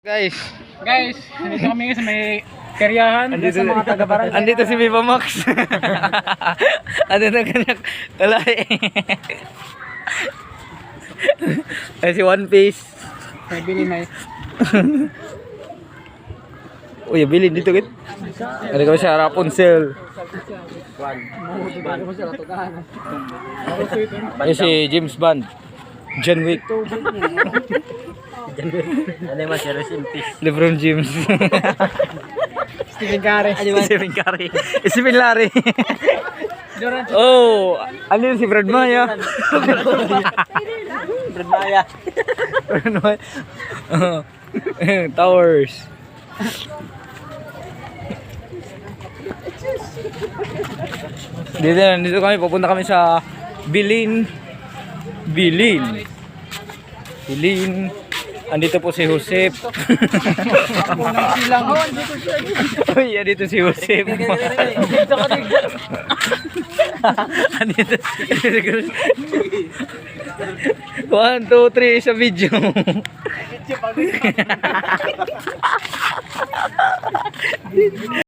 Guys, Dito kami sa may peryahan sa mga taga-barangay. andito si Viva Max. Andito na kanya kalay. Ay si One Piece. May bili na Uy, bilhin dito git. Ano kami sa Rapunzel. Ay si James Bond. John Wick. Ano mas rest in peace. LeBron James. Stephen Curry. Stephen Curry. Stephen Larry. Oh, ano yun si Brad Maya? Brad Maya. Brad Maya. Towers. Dito kami, pupunta kami sa Bilin. Andito po si Josep. Uy, andito si Josep. Andito. 1, 2, 3 sa video.